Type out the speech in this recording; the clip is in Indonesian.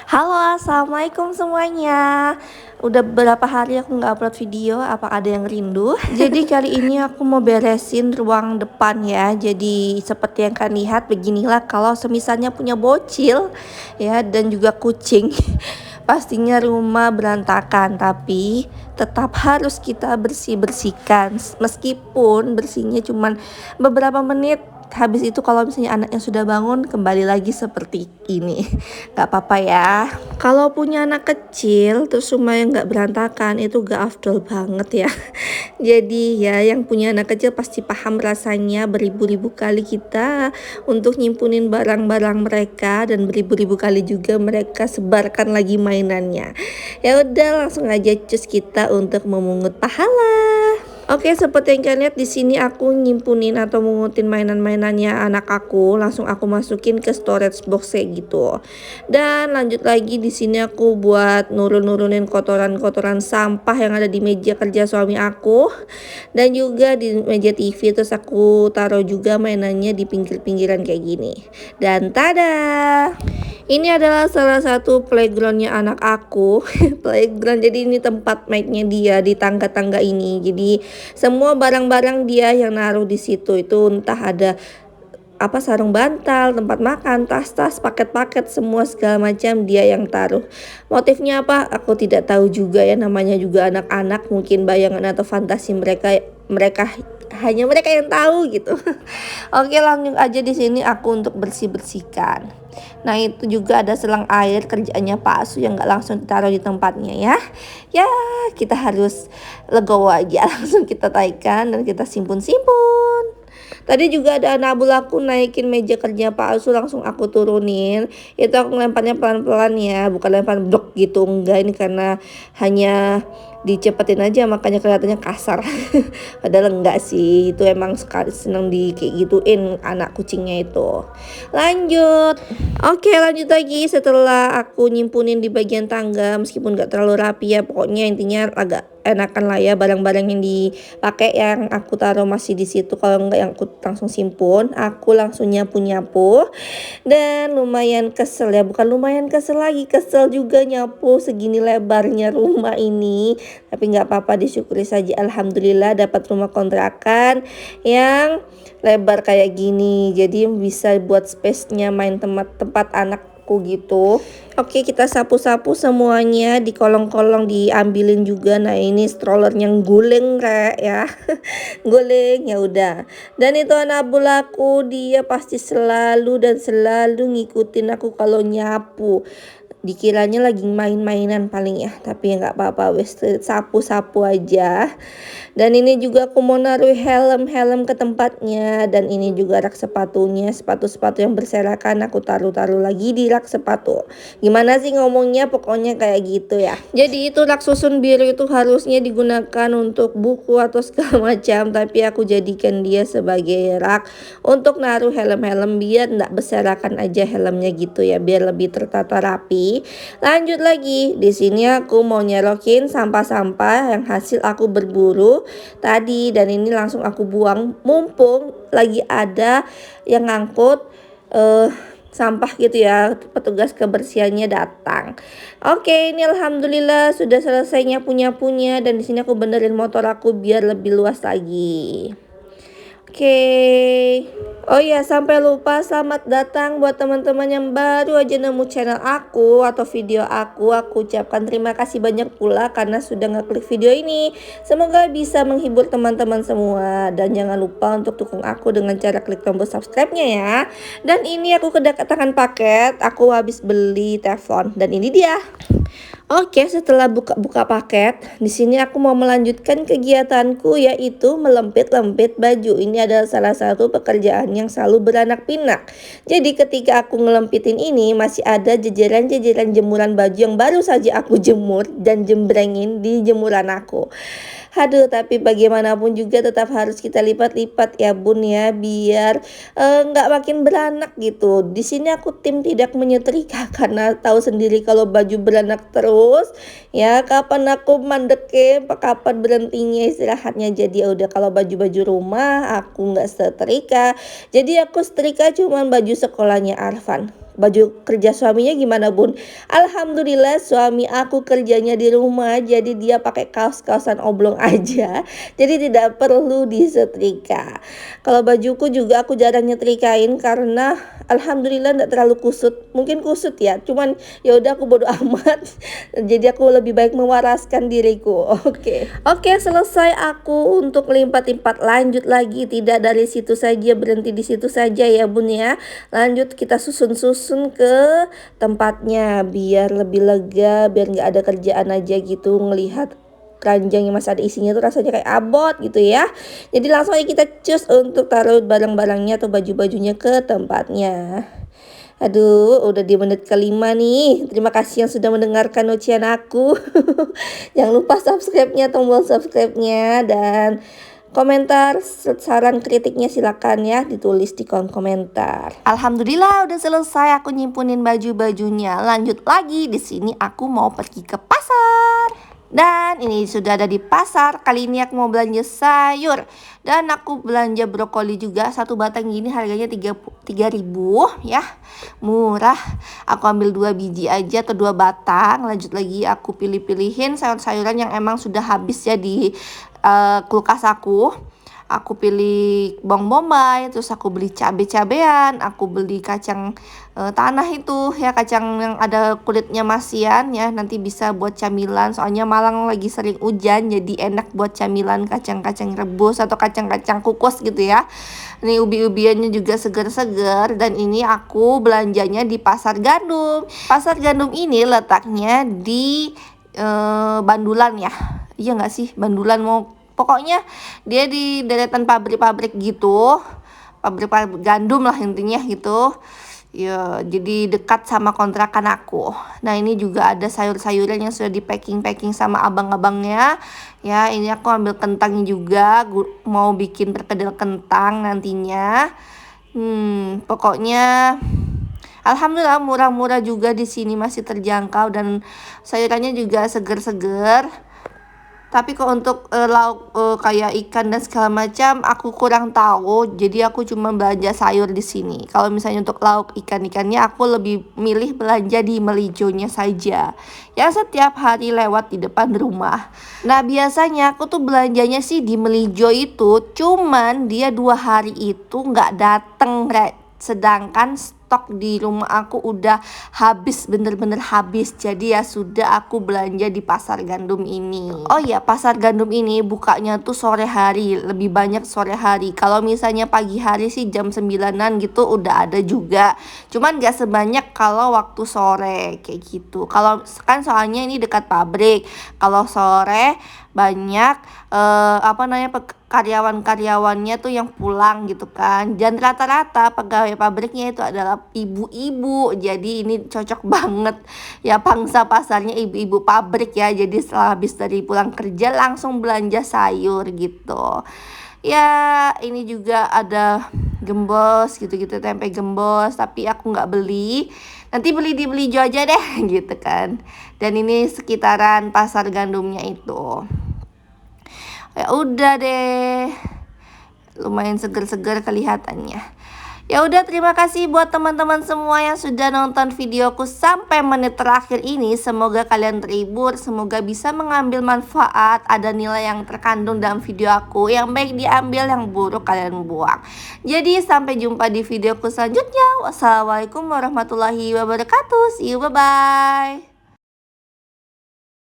Halo, assalamualaikum semuanya. Udah beberapa hari aku nggak upload video, apa ada yang rindu? Jadi kali ini aku mau beresin ruang depan ya. Jadi seperti yang kalian lihat beginilah kalau semisalnya punya bocil ya dan juga kucing. Pastinya rumah berantakan, tapi tetap harus kita bersih-bersihkan. Meskipun bersihnya cuman beberapa menit. Habis itu kalau misalnya anaknya sudah bangun kembali lagi seperti ini. Gak apa-apa ya. Kalau punya anak kecil terus rumahnya nggak berantakan itu gak afdol banget ya. Jadi ya yang punya anak kecil pasti paham rasanya beribu-ribu kali kita untuk nyimpunin barang-barang mereka dan beribu-ribu kali juga mereka sebarkan lagi mainannya. Ya udah langsung aja cus kita untuk memungut pahala. Oke, seperti yang kalian lihat di sini aku nyimpunin atau mengutin mainan-mainannya anak aku, langsung aku masukin ke storage box kayak gitu. Dan lanjut lagi di sini aku buat nurunin kotoran-kotoran sampah yang ada di meja kerja suami aku dan juga di meja TV, terus aku taruh juga mainannya di pinggir-pinggiran kayak gini. Dan tada! Ini adalah salah satu playgroundnya anak aku. Playground, jadi ini tempat mainnya dia di tangga-tangga ini. Jadi semua barang-barang dia yang naruh di situ itu entah ada apa sarung bantal, tempat makan, tas-tas, paket-paket, semua segala macam dia yang taruh. Motifnya apa? Aku tidak tahu juga ya, namanya juga anak-anak, mungkin bayangan atau fantasi mereka mereka hanya mereka yang tahu gitu. Oke, langsung aja di sini aku untuk bersih-bersihkan. Nah, itu juga ada selang air kerjaannya Pak Asu yang nggak langsung ditaruh di tempatnya ya. Ya, kita harus legowo aja, langsung kita taikan dan kita simpun-simpun. Tadi juga ada anak abul aku naikin meja kerja Pak Asu, langsung aku turunin. Itu aku lemparnya pelan-pelan ya, bukan lempar blok gitu. Enggak, ini karena hanya dicepetin aja makanya kelihatannya kasar. Padahal enggak sih, itu emang sekali seneng di kayak gituin anak kucingnya itu. Lanjut. Oke, lanjut lagi setelah aku nyimpunin di bagian tangga, meskipun gak terlalu rapi ya, pokoknya intinya agak enakan lah ya barang-barang yang dipakai yang aku taruh masih di situ. Kalau enggak yang aku langsung simpun, aku langsung nyapu-nyapu. Dan lumayan kesel ya, bukan lumayan kesel lagi, kesel juga nyapu segini lebarnya rumah ini. Tapi nggak apa-apa, disyukuri saja, alhamdulillah dapat rumah kontrakan yang lebar kayak gini, jadi bisa buat space-nya main tempat anakku gitu. Oke, kita sapu-sapu semuanya, di kolong-kolong diambilin juga. Nah, ini stroller yang guling rek ya. Guling ya udah. Dan itu anak bulaku, dia pasti selalu dan selalu ngikutin aku kalau nyapu. Dikiranya lagi main-mainan paling ya, tapi ya nggak apa-apa, wes sapu-sapu aja. Dan ini juga aku mau naruh helm ke tempatnya, dan ini juga rak sepatunya, sepatu-sepatu yang berserakan aku taruh lagi di rak sepatu. Gimana sih ngomongnya, pokoknya kayak gitu ya. Jadi itu rak susun biru itu harusnya digunakan untuk buku atau segala macam, tapi aku jadikan dia sebagai rak untuk naruh helm-helm biar nggak berserakan aja helmnya gitu ya, biar lebih tertata rapi. Lanjut lagi, di sini aku mau nyerokin sampah-sampah yang hasil aku berburu tadi, dan ini langsung aku buang mumpung lagi ada yang ngangkut sampah gitu ya, petugas kebersihannya datang. Oke, ini alhamdulillah sudah selesai nyapu-nyapunya, dan di sini aku benerin motor aku biar lebih luas lagi. Oke. Oh ya, sampai lupa selamat datang buat teman-teman yang baru aja nemu channel aku atau video aku. Aku ucapkan terima kasih banyak pula karena sudah ngeklik video ini. Semoga bisa menghibur teman-teman semua. Dan jangan lupa untuk dukung aku dengan cara klik tombol subscribe-nya ya. Dan ini aku kedatangan paket. Aku habis beli teflon dan ini dia. Oke, setelah buka paket, di sini aku mau melanjutkan kegiatanku yaitu melempit-lempit baju. Ini adalah salah satu pekerjaan yang selalu beranak pinak. Jadi ketika aku ngelempitin ini masih ada jejeran-jejeran jemuran baju yang baru saja aku jemur dan jembrengin di jemuran aku. Aduh, tapi bagaimanapun juga tetap harus kita lipat-lipat ya bun ya, biar nggak makin beranak gitu. Di sini aku tim tidak menyetrika karena tahu sendiri kalau baju beranak terus ya, kapan aku mandeknya, kapan berhentinya istirahatnya. Jadi ya udah, kalau baju-baju rumah aku nggak setrika, jadi aku setrika cuman baju sekolahnya Arfan. baju kerja suaminya gimana Bun? Alhamdulillah suami aku kerjanya di rumah, jadi dia pakai kaos-kaosan oblong aja, jadi tidak perlu disetrika. Kalau bajuku juga aku jarang nyetrikain karena alhamdulillah tidak terlalu kusut, mungkin kusut ya, cuman ya udah aku bodo amat. Jadi aku lebih baik mewaraskan diriku. Oke, selesai aku untuk lipat-lipat. Lanjut lagi, tidak dari situ saja, berhenti di situ saja ya Bun ya. Lanjut kita susun-susun ke tempatnya biar lebih lega, biar nggak ada kerjaan aja gitu ngelihat keranjang yang masih ada isinya tuh rasanya kayak abot gitu ya. Jadi langsung aja kita cus untuk taruh barang-barangnya atau baju-bajunya ke tempatnya. Aduh, udah di menit kelima nih. Terima kasih yang sudah mendengarkan ocehan aku. Jangan lupa subscribe-nya, tombol subscribe-nya, dan komentar, saran, kritiknya silakan ya ditulis di kolom komentar. Alhamdulillah udah selesai aku nyimpunin baju-bajunya. Lanjut lagi, di sini aku mau pergi ke pasar. Dan ini sudah ada di pasar. Kali ini aku mau belanja sayur. Dan aku belanja brokoli juga. Satu batang gini harganya 3.000 ya. Murah. Aku ambil 2 biji aja atau 2 batang. Lanjut lagi aku pilih-pilihin sayur-sayuran yang emang sudah habis ya di kulkas aku. Aku pilih bawang bombay, terus aku beli cabai-cabean, aku beli kacang tanah itu ya, kacang yang ada kulitnya masian ya, nanti bisa buat camilan. Soalnya Malang lagi sering hujan, jadi enak buat camilan kacang-kacang rebus atau kacang-kacang kukus gitu ya. Ini ubi-ubiannya juga segar-segar, dan ini aku belanjanya di Pasar Gandum. Pasar Gandum ini letaknya di Bandulan ya. Iya nggak sih? Bandulan mau. Pokoknya dia di deretan pabrik-pabrik gitu, pabrik gandum lah intinya gitu. Ya, jadi dekat sama kontrakan aku. Nah, ini juga ada sayur-sayuran yang sudah di packing sama abang-abangnya. Ya, ini aku ambil kentang juga, mau bikin perkedel kentang nantinya. Pokoknya alhamdulillah murah-murah juga di sini, masih terjangkau, dan sayurannya juga seger-seger. Tapi kalau untuk lauk kayak ikan dan segala macam aku kurang tahu, jadi aku cuma belanja sayur di sini. Kalau misalnya untuk lauk ikan-ikannya aku lebih milih belanja di Melijonya saja, yang setiap hari lewat di depan rumah. Nah, biasanya aku tuh belanjanya sih di Melijo itu, cuman dia 2 hari itu nggak dateng, sedangkan stok di rumah aku udah habis, bener-bener habis. Jadi ya sudah, aku belanja di Pasar Gandum ini. Oh ya, Pasar Gandum ini bukanya tuh sore hari, lebih banyak sore hari. Kalau misalnya pagi hari sih jam 9-an gitu udah ada juga, cuman gak sebanyak kalau waktu sore kayak gitu. Kalau kan soalnya ini dekat pabrik, kalau sore banyak karyawan-karyawannya tuh yang pulang gitu kan. Dan rata-rata pegawai pabriknya itu adalah ibu-ibu. Jadi ini cocok banget ya, pangsa pasarnya ibu-ibu pabrik ya. Jadi setelah habis dari pulang kerja langsung belanja sayur gitu. Ya, ini juga ada gembos gitu-gitu, tempe gembos, tapi aku nggak beli. Nanti beli di Belijo aja deh gitu kan. Dan ini sekitaran Pasar Gandumnya itu. Ya udah deh, lumayan seger-seger kelihatannya. Ya udah, terima kasih buat teman-teman semua yang sudah nonton videoku sampai menit terakhir ini. Semoga kalian terhibur, semoga bisa mengambil manfaat, ada nilai yang terkandung dalam video aku. Yang baik diambil, yang buruk kalian buang. Jadi sampai jumpa di videoku selanjutnya. Wassalamualaikum warahmatullahi wabarakatuh. See you, bye-bye.